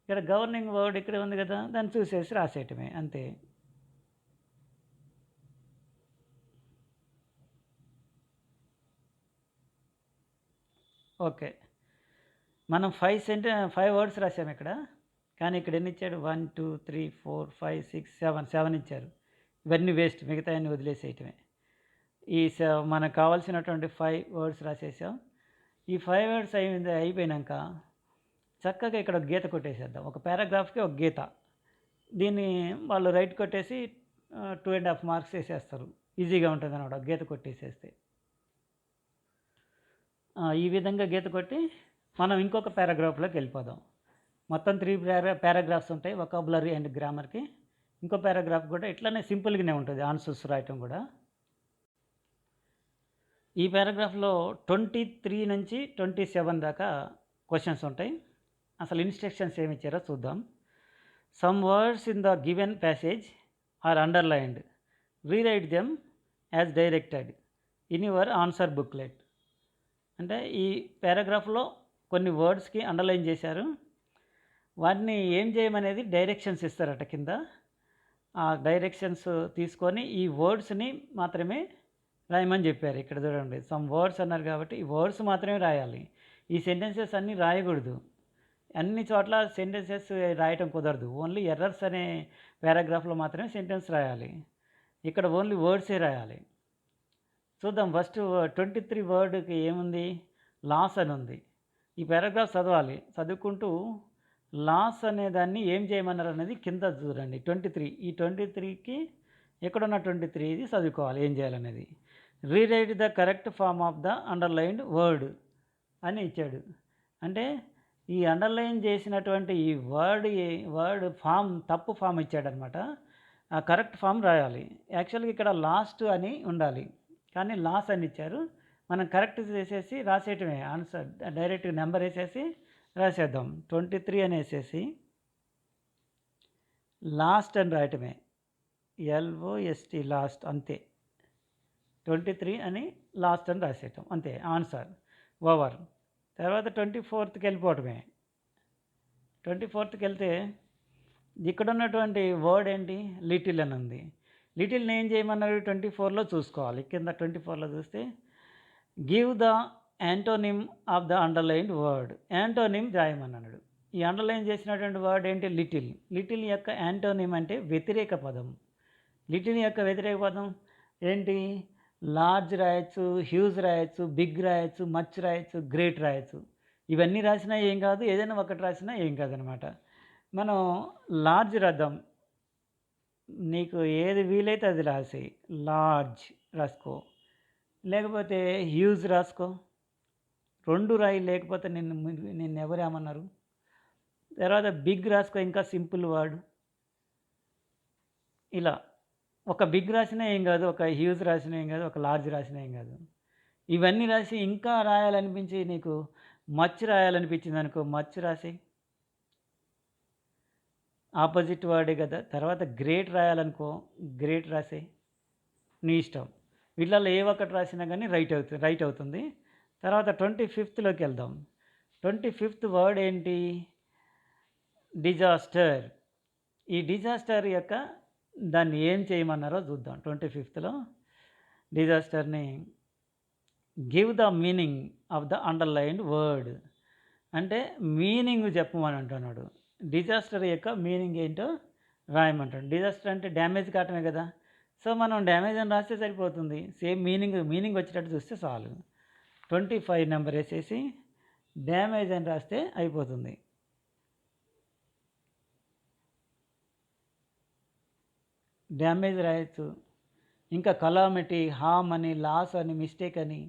ఇక్కడ గవర్నింగ్ వర్డ్ ఇక్కడ ఉంది కదా, దాన్ని చూసేసి రాసేయటమే, అంతే. ఓకే, మనం 5 వర్డ్స్ రాసాము ఇక్కడ. కానీ ఇక్కడ ఎన్ని ఇచ్చాడు, 1 2 3 4 5 6 7 ఇచ్చారు. ఇవన్నీ వేస్ట్, మిగతా అన్ని వదిలేసేయటమే. మనకు కావాల్సినటువంటి 5 వర్డ్స్ రాసేసాం. ఈ 5 వర్డ్స్ అయిపోయినాక చక్కగా ఇక్కడ ఒక గీత కొట్టేసేద్దాం. ఒక పారాగ్రాఫ్కి ఒక గీత. దీన్ని వాళ్ళు రైట్ కొట్టేసి 2.5 మార్క్స్ వేసేస్తారు. ఈజీగా ఉంటుంది అన్నమాట గీత కొట్టేసేస్తే. ఈ విధంగా గీత కొట్టి మనం ఇంకొక పారాగ్రాఫ్లోకి వెళ్ళిపోదాం. మొత్తం 3 పారాగ్రాఫ్స్ ఉంటాయి వొకాబులరీ అండ్ గ్రామర్కి. ఇంకో పారాగ్రాఫ్ కూడా ఇట్లానే సింపుల్గానే ఉంటుంది ఆన్సర్స్ రాయటం కూడా. ఈ పారాగ్రాఫ్లో 23 నుంచి 27 దాకా క్వశ్చన్స్ ఉంటాయి. అసలు ఇన్స్ట్రక్షన్స్ ఏమి ఇచ్చారో చూద్దాం. Some words in the given passage are underlined. Rewrite them as directed in your answer booklet. అంటే ఈ పారాగ్రాఫ్లో కొన్ని వర్డ్స్కి అండర్లైన్ చేశారు. వాటిని ఏం చేయమనేది డైరెక్షన్స్ ఇస్తారట కింద. ఆ డైరెక్షన్స్ తీసుకొని ఈ వర్డ్స్ని మాత్రమే రాయమని చెప్పారు. ఇక్కడ చూడండి, సమ్ వర్డ్స్ అన్నారు కాబట్టి ఈ వర్డ్స్ మాత్రమే రాయాలి. ఈ సెంటెన్సెస్ అన్నీ రాయకూడదు. అన్ని చోట్ల సెంటెన్సెస్ రాయటం కుదరదు. ఓన్లీ ఎర్రర్స్ అనే పారాగ్రాఫ్లో మాత్రమే సెంటెన్స్ రాయాలి. ఇక్కడ ఓన్లీ వర్డ్సే రాయాలి. చూద్దాం. ఫస్ట్ 23 వర్డ్కి ఏముంది, లాస్ అని ఉంది. ఈ పారాగ్రాఫ్ చదవాలి. చదువుకుంటూ లాస్ అనే దాన్ని ఏం చేయమన్నారు అనేది కింద చూడండి. 23, ఈ 23కి ఎక్కడున్న 23 ఇది చదువుకోవాలి ఏం చేయాలనేది. Rewrite the correct form of the underlined word అని ఇచ్చాడు. అంటే ఈ అండర్లైన్ చేసినటువంటి ఈ వర్డ్ ఫామ్ తప్పు ఫామ్ ఇచ్చాడనమాట. ఆ కరెక్ట్ ఫామ్ రాయాలి. యాక్చువల్గా ఇక్కడ లాస్ట్ అని ఉండాలి, కానీ లాస్ అని ఇచ్చారు. మనం కరెక్ట్ చేసేసి రాసేయటమే. ఆన్సర్ డైరెక్ట్ నెంబర్ వేసేసి రాసేద్దాం. 23 అని వేసేసి లాస్ట్ అని రాయటమే. LOST లాస్ట్, అంతే. 23 అని లాస్ట్ అని రాసేయటం, అంతే. Answer over. తర్వాత 24కి వెళ్ళిపోవటమే. 24కి వెళ్తే ఇక్కడ ఉన్నటువంటి వర్డ్ ఏంటి, లిటిల్ అని ఉంది. లిటిల్ని ఏం చేయమన్నారు, 24లో చూసుకోవాలి. కింద 24లో చూస్తే give the antonym of the underlined word. Antonym రాయమన్నాడు. ఈ అండర్లైన్ చేసినటువంటి వర్డ్ ఏంటి, లిటిల్. లిటిల్ యొక్క యాంటోనిమ్ అంటే వ్యతిరేక పదం. లిటిల్ యొక్క వ్యతిరేక పదం ఏంటి, లార్జ్ రాయొచ్చు, హ్యూజ్ రాయొచ్చు, బిగ్ రాయొచ్చు, మచ్ రాయొచ్చు, గ్రేట్ రాయొచ్చు. ఇవన్నీ రాసినా ఏం కాదు, ఏదైనా ఒకటి రాసినా ఏం కాదనమాట. మనం లార్జ్ రాద్దాం. నీకు ఏది వీలైతే అది రాసి లార్జ్ రాసుకో, లేకపోతే హ్యూజ్ రాసుకో. 2 రాయి, లేకపోతే నిన్ను ఎవరు ఏమన్నారు. తర్వాత బిగ్ రాసుకో, ఇంకా సింపుల్ వర్డ్. ఇలా ఒక బిగ్ రాసినా ఏం కాదు, ఒక హ్యూజ్ రాసినా ఏం కాదు, ఒక లార్జ్ రాసినా ఏం కాదు. ఇవన్నీ రాసి ఇంకా రాయాలనిపించి నీకు మచ్ రాయాలనిపించింది అనుకో, మచ్ రాసి ఆపోజిట్ వర్డే కదా. తర్వాత గ్రేట్ రాయాలనుకో, గ్రేట్ రాసే, నీ ఇష్టం. వీళ్ళల్లో ఏ ఒక్కటి రాసినా కానీ రైట్ అవుతుంది. తర్వాత 25లోకి వెళ్దాం. 25th వర్డ్ ఏంటి, డిజాస్టర్. ఈ డిజాస్టర్ యొక్క దాన్ని ఏం చేయమన్నారో చూద్దాం. 25లో డిజాస్టర్ని give the meaning of the underlined word అంటే మీనింగ్ చెప్పమని అంటున్నాడు. డిజాస్టర్ యొక్క మీనింగ్ ఏంటో రాయమంటాడు. డిజాస్టర్ అంటే డ్యామేజ్ కావటమే కదా. సో మనం డ్యామేజ్ అని రాస్తే సరిపోతుంది. సేమ్ మీనింగ్ వచ్చేటట్టు చూస్తే చాలు. 25 నెంబర్ వేసేసి డ్యామేజ్ అని రాస్తే అయిపోతుంది. డ్యామేజ్ రాయొచ్చు. ఇంకా కలామిటీ, హామ్ అని, లాస్ అని, మిస్టేక్ అని,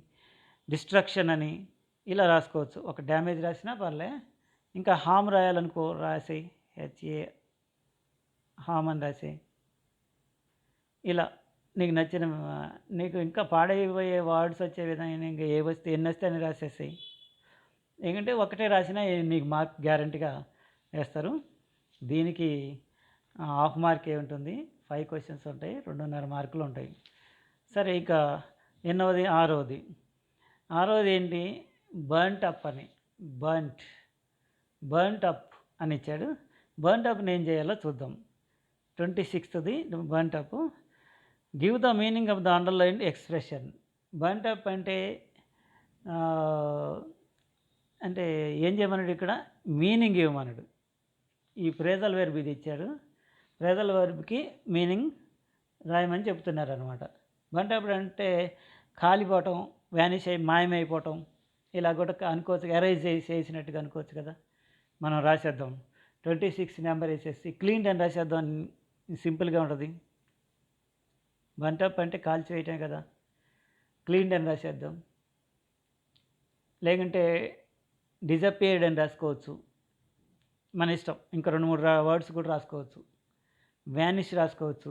డిస్ట్రక్షన్ అని ఇలా రాసుకోవచ్చు. ఒక డ్యామేజ్ రాసినా పర్లే. ఇంకా హామ్ రాయాలనుకో, రాసి HA హామ్ అని రాసి ఇలా నీకు నచ్చిన, నీకు ఇంకా పాడైపోయే వర్డ్స్ వచ్చే విధంగా ఇంకా ఎన్ని వస్తే అని రాసేసాయి. ఎందుకంటే ఒకటే రాసినా నీకు మార్క్ గ్యారంటీగా వేస్తారు. దీనికి హాఫ్ మార్కే ఉంటుంది. 5 క్వశ్చన్స్ ఉంటాయి, 2.5 మార్కులు ఉంటాయి. సరే, ఇక ఎన్నవది, 6వది ఏంటి, బర్న్ట్ అప్ అని. బర్న్ట్ అప్ అని ఇచ్చాడు. బర్న్ట్ అప్ని ఏం చేయాలో చూద్దాం. 26ది burnt up. Give the meaning of the underlined expression. Burnt up అంటే ఏం చేయమన్నాడు, ఇక్కడ మీనింగ్ ఇవ్వమన్నాడు. ఈ ఫ్రేజల్ వెర్బ్ ఇది ఇచ్చాడు. ఫ్రేజల్ వెర్బ్కి మీనింగ్ రాయమని చెప్తున్నారు అనమాట. బర్న్ట్ అప్ అంటే కాలిపోవటం, వ్యానిష్ అయి మాయమైపోవటం, ఇలా కూడా అనుకోవచ్చు. ఎరైజ్ చేసినట్టుగా అనుకోవచ్చు కదా. మనం రాసేద్దాం. 26 నెంబర్ వేసేసి క్లీన్డ్ అని రాసేద్దాం. సింపుల్గా ఉంటుంది. బర్న్ట్ అప్ అంటే కాల్చివేయటమే కదా. క్లీన్డ్ అని రాసేద్దాం. లేకుంటే డిజపియర్డ్ అని రాసుకోవచ్చు, మన ఇష్టం. ఇంకా 2-3 వర్డ్స్ కూడా రాసుకోవచ్చు. వ్యానిష్ రాసుకోవచ్చు.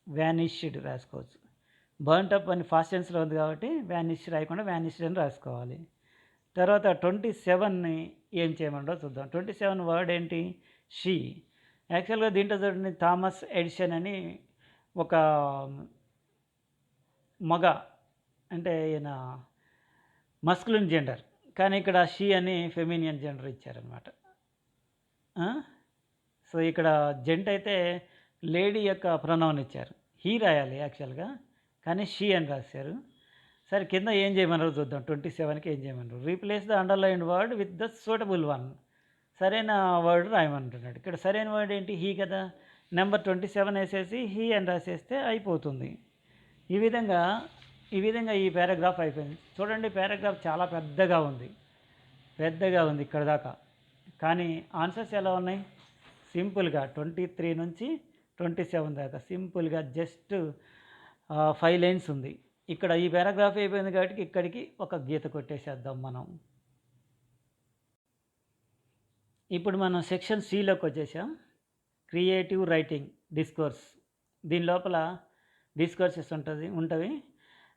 వ్యానిష్డ్ రాసుకోవచ్చు. బర్న్ట్ అప్ అని ఫాస్ట్ టెన్స్లో ఉంది కాబట్టి వ్యానిష్ రాయకుండా వ్యానిష్డ్ అని రాసుకోవాలి. తర్వాత 27ని ఏం చేయమంటో చూద్దాం. 27 వర్డ్ ఏంటి, షీ. యాక్చువల్గా దీంట్లో చూడండి, థామస్ ఎడిషన్ అని ఒక మగ అంటే ఈయన మస్కులిన్ జెండర్, కానీ ఇక్కడ షీ అని ఫెమినియన్ జెండర్ ఇచ్చారనమాట. సో ఇక్కడ జెంట్ అయితే లేడీ యొక్క ప్రొనౌన్ ఇచ్చారు. హీ రాయాలి యాక్చువల్గా, కానీ షీ అని రాశారు. సరే, కింద ఏం చేయమన్నారు చూద్దాం. 27కి ఏం చేయమన్నారు? Replace the underlined word with the suitable one. సరైన వర్డ్ రాయమంటున్నాడు. ఇక్కడ సరైన వర్డ్ ఏంటి? హీ కదా. నెంబర్ 27 వేసేసి హీ అని రాసేస్తే అయిపోతుంది. ఈ విధంగా ఈ పారాగ్రాఫ్ అయిపోయింది. చూడండి, పారాగ్రాఫ్ చాలా పెద్దగా ఉంది ఇక్కడ దాకా. కానీ ఆన్సర్స్ ఎలా ఉన్నాయి? సింపుల్గా 23 నుంచి 27 దాకా సింపుల్గా జస్ట్ 5 లైన్స్ ఉంది. ఇక్కడ ఈ పారాగ్రాఫ్ అయిపోయింది కాబట్టి ఇక్కడికి ఒక గీత కొట్టేసేద్దాం మనం. ఇప్పుడు మనం సెక్షన్ సిలోకి వచ్చేసాం. Creative writing discourse. దీని లోపల డిస్కోర్సెస్ ఉంటవి.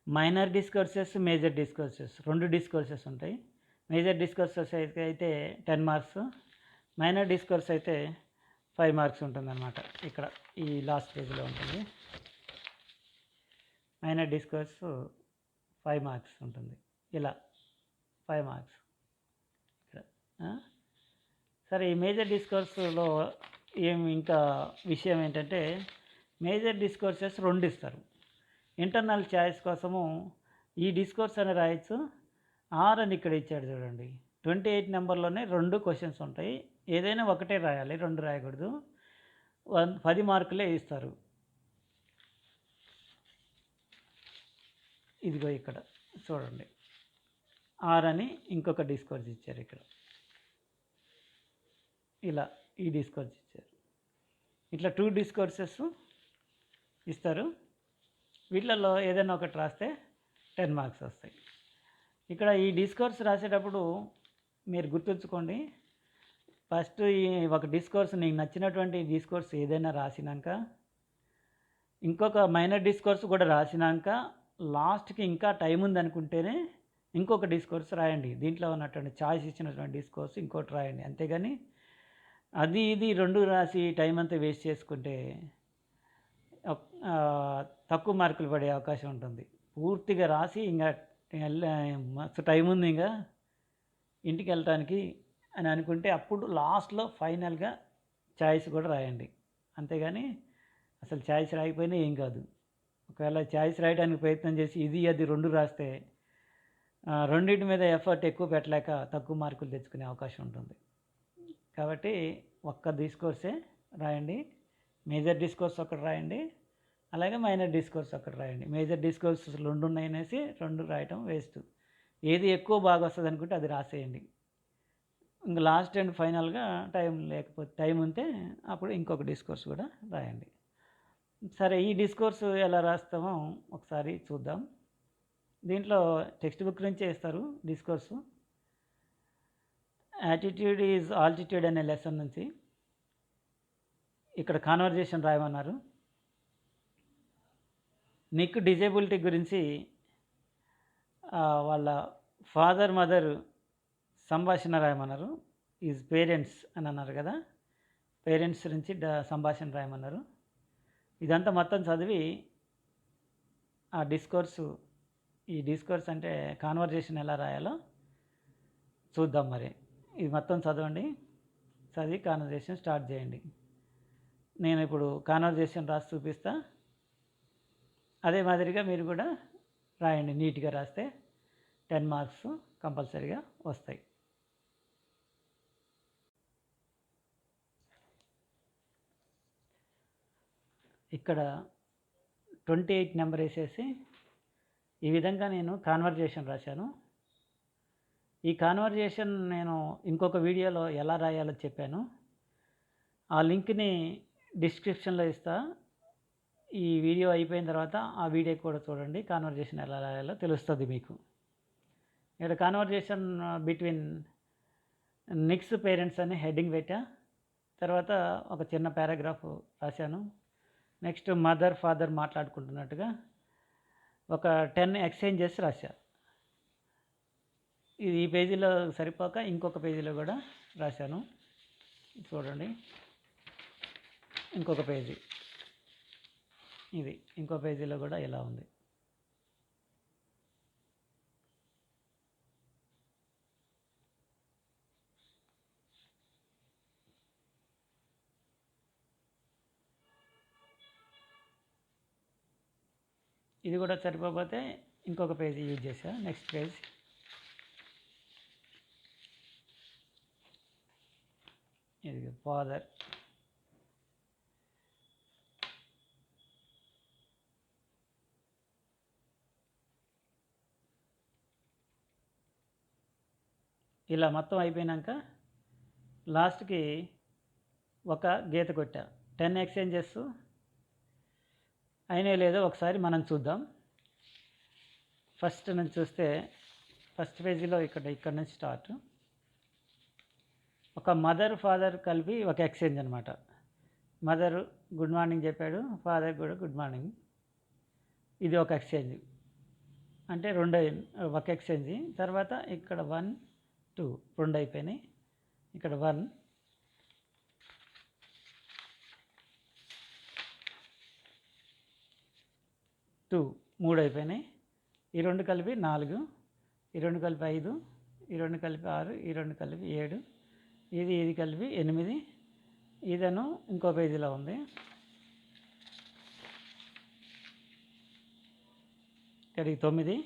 Minor discourses, major discourses, 2 discourses ఉంటాయి. మేజర్ డిస్కోర్సెస్ అయితే 10 మార్క్స్, మైనర్ డిస్కోర్స్ అయితే 5 మార్క్స్ ఉంటుందన్నమాట. ఇక్కడ ఈ లాస్ట్ పేజీలో ఉంటుంది. మైనర్ డిస్కోర్స్ 5 మార్క్స్ ఉంటుంది. ఇలా 5 మార్క్స్ ఇక్కడ. సరే, ఈ మేజర్ డిస్కోర్స్లో ఇంకా విషయం ఏంటంటే, మేజర్ డిస్కోర్సెస్ 2 ఇస్తారు. ఇంటర్నల్ చాయిస్ కోసము ఈ డిస్కోర్స్ అని రాయొచ్చు. ఆర్ అని ఇక్కడ ఇచ్చాడు చూడండి. 28 నెంబర్లోనే 2 క్వశ్చన్స్ ఉంటాయి. ఏదైనా ఒకటే రాయాలి, 2 రాయకూడదు. 10 మార్కులే ఇస్తారు. ఇదిగో ఇక్కడ చూడండి, ఆర్ అని ఇంకొక డిస్కోర్స్ ఇచ్చారు. ఇక్కడ ఇలా ఈ డిస్కోర్స్ ఇచ్చారు. ఇట్లా 2 డిస్కోర్సెస్ ఇస్తారు. వీటిలలో ఏదైనా ఒకటి రాస్తే 10 మార్క్స్ వస్తాయి. ఇక్కడ ఈ డిస్కోర్స్ రాసేటప్పుడు మీరు గుర్తుంచుకోండి, ఫస్ట్ ఈ ఒక డిస్కోర్స్, నీకు నచ్చినటువంటి డిస్కోర్స్ ఏదైనా రాసినాక, ఇంకొక మైనర్ డిస్కోర్స్ కూడా రాసినాక, లాస్ట్కి ఇంకా టైం ఉందనుకుంటేనే ఇంకొక డిస్కోర్స్ రాయండి. దీంట్లో ఉన్నటువంటి చాయిస్ ఇచ్చినటువంటి డిస్కోర్స్ ఇంకోటి రాయండి. అంతేగాని అది ఇది 2 రాసి టైం అంతా వేస్ట్ చేసుకుంటే తక్కువ మార్కులు పడే అవకాశం ఉంటుంది. పూర్తిగా రాసి ఇంకా మస్తు టైం ఉంది ఇంకా ఇంటికి వెళ్ళటానికి అని అనుకుంటే అప్పుడు లాస్ట్లో ఫైనల్గా చాయిస్ కూడా రాయండి. అంతేగాని అసలు చాయిస్ రాయకపోయినా ఏం కాదు. ఒకవేళ చాయిస్ రాయడానికి ప్రయత్నం చేసి ఇది అది 2 రాస్తే రెండింటి మీద ఎఫర్ట్ ఎక్కువ పెట్టలేక తక్కువ మార్కులు తెచ్చుకునే అవకాశం ఉంటుంది. కాబట్టి ఒక్క డిస్కోర్సే రాయండి. మేజర్ డిస్కోర్స్ ఒకటి రాయండి, అలాగే మైనర్ డిస్కోర్స్ ఒకటి రాయండి. మేజర్ డిస్కోర్స్ 2 ఉన్నాయనేసి 2 రాయటం వేస్ట్. ఏది ఎక్కువ బాగా వస్తుంది అనుకుంటే అది రాసేయండి. ఇంకా లాస్ట్ అండ్ ఫైనల్గా టైం ఉంటే అప్పుడు ఇంకొక డిస్కోర్స్ కూడా రాయండి. సరే, ఈ డిస్కోర్స్ ఎలా రాస్తామో ఒకసారి చూద్దాం. దీంట్లో టెక్స్ట్ బుక్ నుంచే ఇస్తారు డిస్కోర్సు. యాటిట్యూడ్ ఈజ్ ఆల్టిట్యూడ్ అనే లెసన్ నుంచి ఇక్కడ కాన్వర్జేషన్ రాయమన్నారు. నిక్ డిజేబిలిటీ గురించి వాళ్ళ ఫాదర్ మదర్ సంభాషణ రాయమన్నారు. ఈజ్ పేరెంట్స్ అని అన్నారు కదా, పేరెంట్స్ గురించి సంభాషణ రాయమన్నారు. ఇదంతా మొత్తం చదివి ఆ ఈ డిస్కోర్స్ అంటే కాన్వర్జేషన్ ఎలా రాయాలో చూద్దాం. మరి ఇది మొత్తం చదవండి, చదివి కాన్వర్జేషన్ స్టార్ట్ చేయండి. నేను ఇప్పుడు కాన్వర్జేషన్ రాసి చూపిస్తా. అదే మాదిరిగా మీరు కూడా రాయండి. నీట్గా రాస్తే 10 మార్క్స్ కంపల్సరీగా వస్తాయి. ఇక్కడ 28 నెంబర్ వేసేసి ఈ విధంగా నేను కాన్వర్జేషన్ రాశాను. ఈ కాన్వర్జేషన్ నేను ఇంకొక వీడియోలో ఎలా రాయాలో చెప్పాను. ఆ లింక్ని డిస్క్రిప్షన్లో ఇస్తా. ఈ వీడియో అయిపోయిన తర్వాత ఆ వీడియో కూడా చూడండి. కాన్వర్జేషన్ ఎలా రాయాలో తెలుస్తుంది మీకు. ఇక్కడ కాన్వర్జేషన్ బిట్వీన్ నిక్స్ పేరెంట్స్ అని హెడ్డింగ్ పెట్టా. తర్వాత ఒక చిన్న పారాగ్రాఫ్ రాశాను. నెక్స్ట్ మదర్ ఫాదర్ మాట్లాడుకుంటున్నట్టుగా ఒక 10 ఎక్స్చేంజెస్ రాశా. ఇది ఈ పేజీలో సరిపోక ఇంకొక పేజీలో కూడా రాశాను. చూడండి, ఇంకొక పేజీ, ఇది ఇంకో పేజీలో కూడా ఇలా ఉంది. ఇది కూడా సరిపోతే ఇంకొక పేజీ యూజ్ చేసా. నెక్స్ట్ పేజ్ ఇది ఫాదర్. ఇలా మొత్తం అయిపోయినాక లాస్ట్కి ఒక గీత కొట్టా. 10 ఎక్స్చేంజెస్ అయినా లేదో ఒకసారి మనం చూద్దాం. ఫస్ట్ నుంచి చూస్తే ఫస్ట్ పేజీలో ఇక్కడ నుంచి స్టార్ట్. ఒక మదర్ ఫాదర్ కలిపి ఒక ఎక్స్చేంజ్ అనమాట. మదర్ గుడ్ మార్నింగ్ చెప్పాడు, ఫాదర్ కూడా గుడ్ మార్నింగ్. ఇది ఒక ఎక్స్చేంజ్ అంటే ఒక ఎక్స్చేంజ్. తర్వాత ఇక్కడ 1 2 2 అయిపోయినాయి. ఇక్కడ 1 2 3 అయిపోయినాయి. ఈ 2 కలిపి 4, ఈ 2 కలిపి 5, ఈ 2 కలిపి 6, ఈ 2 కలిపి 7, ఇది కలిపి 8. ఇదను ఇంకో పేజీలో ఉంది. ఇక్కడికి 9,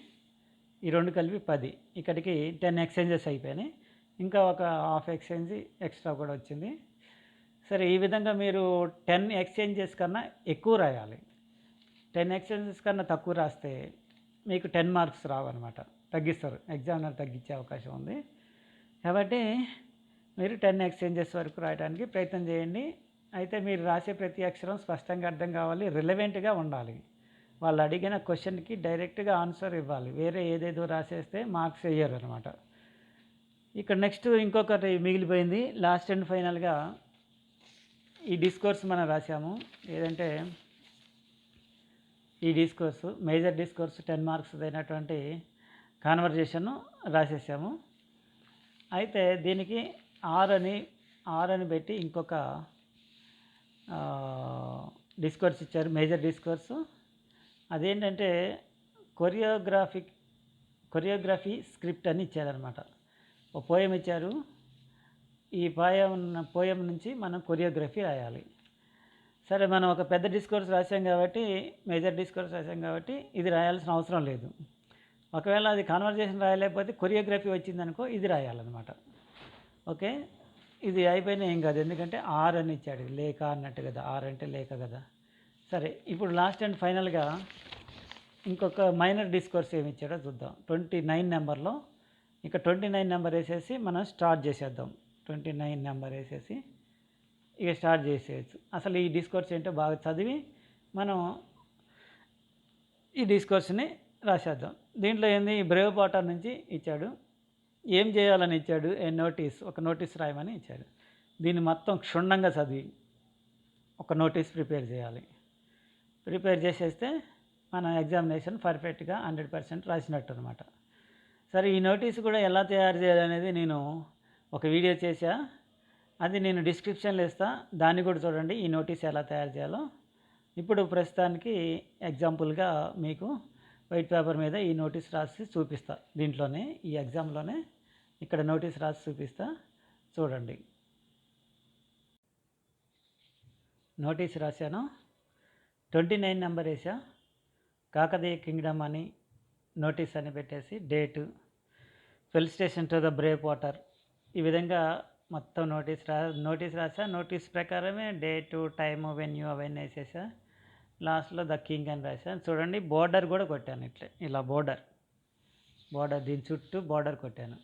ఈ 2 కలిపి 10. ఇక్కడికి 10 ఎక్స్చేంజెస్ అయిపోయినాయి. ఇంకా ఒక హాఫ్ ఎక్స్చేంజ్ ఎక్స్ట్రా కూడా వచ్చింది. సరే, ఈ విధంగా మీరు 10 ఎక్స్చేంజెస్ కన్నా ఎక్కువ రాయాలి. 10 ఎక్స్చేంజెస్ కన్నా తక్కువ రాస్తే మీకు 10 మార్క్స్ రావన్నమాట, తగ్గిస్తారు. ఎగ్జామినర్ తగ్గించే అవకాశం ఉంది. కాబట్టి మీరు 10 ఎక్స్చేంజెస్ వరకు రాయడానికి ప్రయత్నం చేయండి. అయితే మీరు రాసే ప్రతి అక్షరం స్పష్టంగా అర్థం కావాలి, రిలవెంట్గా ఉండాలి. వాళ్ళు అడిగిన క్వశ్చన్కి డైరెక్ట్గా ఆన్సర్ ఇవ్వాలి. వేరే ఏదేదో రాసేస్తే మార్క్స్ వేయరు అనమాట. ఇక్కడ నెక్స్ట్ ఇంకొకటి మిగిలిపోయింది. లాస్ట్ అండ్ ఫైనల్గా ఈ డిస్కోర్స్ మనం రాసాము. ఏదంటే ఈ డిస్కోర్స్, మేజర్ డిస్కోర్స్ 10 మార్క్స్ అయినటువంటి కాన్వర్జేషన్ రాసేసాము. అయితే దీనికి ఆర్ అని పెట్టి ఇంకొక డిస్కోర్స్ ఇచ్చారు, మేజర్ డిస్కోర్సు. అదేంటంటే కొరియోగ్రఫీ స్క్రిప్ట్ అని ఇచ్చారనమాట. ఒక పోయం ఇచ్చారు. ఈ పోయం నుంచి మనం కొరియోగ్రఫీ రాయాలి. సరే, మనం ఒక పెద్ద డిస్కోర్స్ రాసాం కాబట్టి, మేజర్ డిస్కోర్స్ రాసాం కాబట్టి ఇది రాయాల్సిన అవసరం లేదు. ఒకవేళ అది కాన్వర్జేషన్ రాయలేకపోతే కొరియోగ్రఫీ వచ్చిందనుకో ఇది రాయాలన్నమాట. ఓకే, ఇది అయిపోయినా ఏం కాదు, ఎందుకంటే ఆర్ అని ఇచ్చాడు, లేఖ అన్నట్టు కదా, ఆర్ అంటే లేఖ కదా. సరే, ఇప్పుడు లాస్ట్ అండ్ ఫైనల్గా ఇంకొక మైనర్ డిస్కోర్స్ ఏమి ఇచ్చాడో చూద్దాం. 29 నెంబర్లో ఇక్కడ 29 నెంబర్ వేసేసి మనం స్టార్ట్ చేసేద్దాం. 29 నెంబర్ వేసేసి ఇక స్టార్ట్ చేసేయచ్చు. అసలు ఈ డిస్కోర్స్ ఏంటో బాగా చదివి మనం ఈ డిస్కోర్స్ని రాసేద్దాం. దీంట్లో ఏంది, బ్రేవ్ వాటర్ నుంచి ఇచ్చాడు, ఏం చేయాలని ఇచ్చాడు, ఒక నోటీస్ రాయమని ఇచ్చాడు. దీన్ని మొత్తం క్షుణ్ణంగా చదివి ఒక నోటీస్ ప్రిపేర్ చేయాలి. ప్రిపేర్ చేసేస్తే మన ఎగ్జామినేషన్ పర్ఫెక్ట్గా 100% రాసినట్టు అనమాట. సరే, ఈ నోటీస్ కూడా ఎలా తయారు చేయాలనేది నేను ఒక వీడియో చేశా, అది నేను డిస్క్రిప్షన్లో ఇస్తా, దాన్ని కూడా చూడండి, ఈ నోటీస్ ఎలా తయారు చేయాలో. ఇప్పుడు ప్రస్తుతానికి ఎగ్జాంపుల్గా మీకు వైట్ పేపర్ మీద ఈ నోటీస్ రాసి చూపిస్తా. దీంట్లోనే ఈ ఎగ్జామ్లోనే ఇక్కడ నోటీస్ రాసి చూపిస్తా, చూడండి. నోటీస్ రాశాను, 29 నెంబర్ వేసా, కాకతీయ కింగ్డమ్ అని నోటీస్ అని పెట్టేసి date, fill station to the Brave water, ఈ విధంగా మొత్తం నోటీస్ రాసా. నోటీస్ ప్రకారమే డేటు, టైము, వెన్యూ అవన్నీ వేసేసా. లాస్ట్లో ద కింగ్ అని రాశాను. చూడండి, బోర్డర్ కూడా కొట్టాను, ఇలా బోర్డర్ దీని చుట్టూ బోర్డర్ కొట్టాను.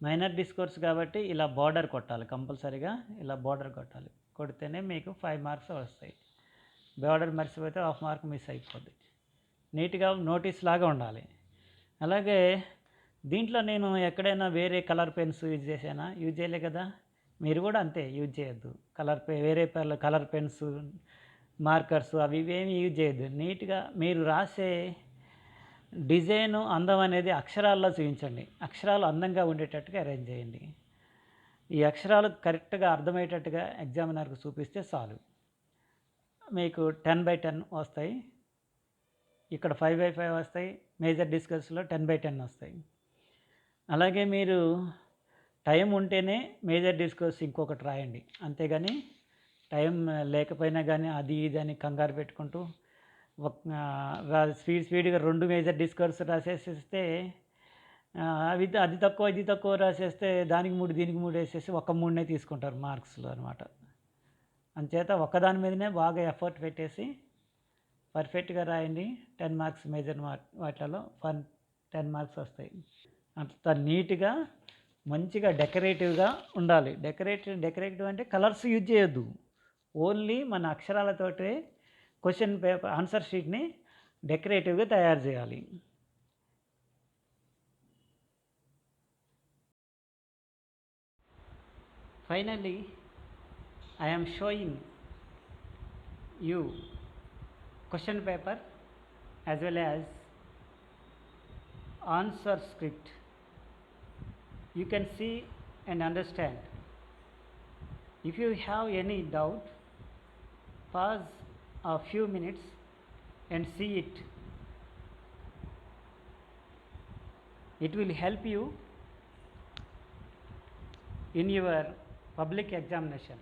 మైనర్ డిస్కోర్స్ కాబట్టి ఇలా బోర్డర్ కొట్టాలి, కంపల్సరీగా ఇలా బోర్డర్ కొట్టాలి. కొడితేనే మీకు 5 మార్క్స్ వస్తాయి. బోర్డర్ మర్చిపోతే 1/2 మార్క్ మిస్ అయిపోద్ది. నీట్గా నోటీస్ లాగా ఉండాలి. అలాగే దీంట్లో నేను ఎక్కడైనా వేరే కలర్ పెన్స్ యూజ్ చేశానా? యూజ్ చేయలే కదా. మీరు కూడా అంతే, యూజ్ చేయొద్దు. వేరే కలర్ పెన్స్, మార్కర్స్ అవి ఇవేమి యూజ్ చేయొద్దు. నీట్గా మీరు రాసే డిజైను, అందం అనేది అక్షరాల్లో చూపించండి. అక్షరాలు అందంగా ఉండేటట్టుగా అరేంజ్ చేయండి. ఈ అక్షరాలు కరెక్ట్గా అర్థమయ్యేటట్టుగా ఎగ్జామినర్కి చూపిస్తే చాలు. మీకు 10/10 వస్తాయి. ఇక్కడ 5/5 వస్తాయి. మేజర్ డిస్కస్లో 10/10 వస్తాయి. అలాగే మీరు టైం ఉంటేనే మేజర్ డిస్కస్ ఇంకొకటి రాయండి. అంతేగాని టైం లేకపోయినా కానీ అది ఇది అని కంగారు పెట్టుకుంటూ స్పీడ్గా 2 మేజర్ డిస్కర్స్ రాసేసేస్తే అది తక్కువ ఇది తక్కువ రాసేస్తే దానికి 3 దీనికి 3 వేసేసి ఒక 3నే తీసుకుంటారు మార్క్స్లో అనమాట. అంచేత ఒక్కదాని మీదనే బాగా ఎఫర్ట్ పెట్టేసి పర్ఫెక్ట్గా రాయండి. 10 మార్క్స్ మేజర్ వాటిలలో 10 మార్క్స్ వస్తాయి. అంత నీట్గా మంచిగా డెకరేటివ్గా ఉండాలి. డెకరేటివ్ అంటే కలర్స్ యూజ్ చేయొద్దు. ఓన్లీ మన అక్షరాలతోటే క్వశ్చన్ పేపర్ ఆన్సర్ షీట్ని డెకరేటివ్గా తయారు చేయాలి. Finally, I am showing you question paper as well as answer script. You can see and understand. If you have any doubt, pause a few minutes and see it. It will help you in your public examination.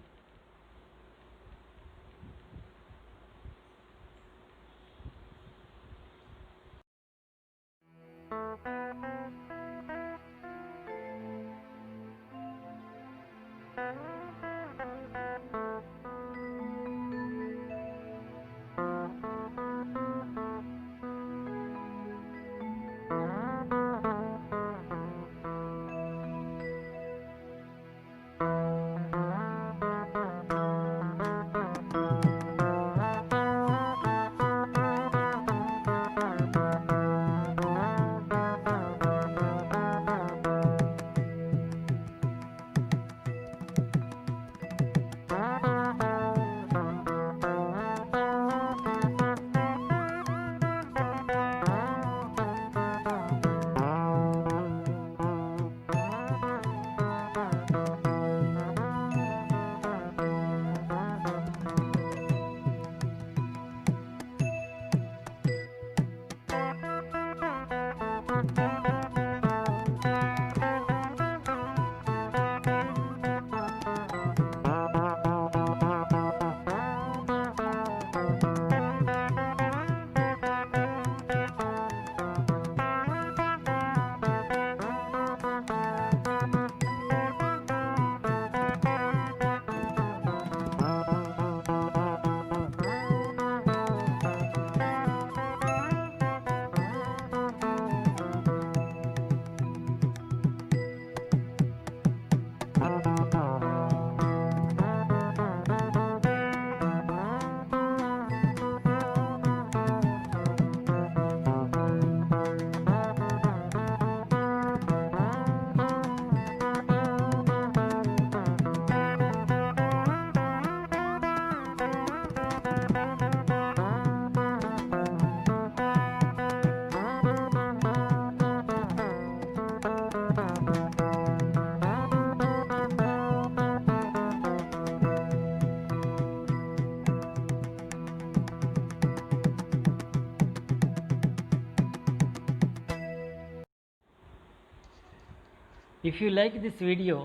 If you like this video,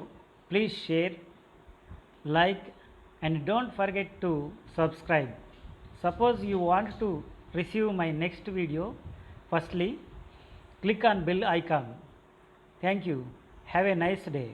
please share, like and don't forget to subscribe. Suppose you want to receive my next video, firstly click on bell icon. Thank you. Have a nice day.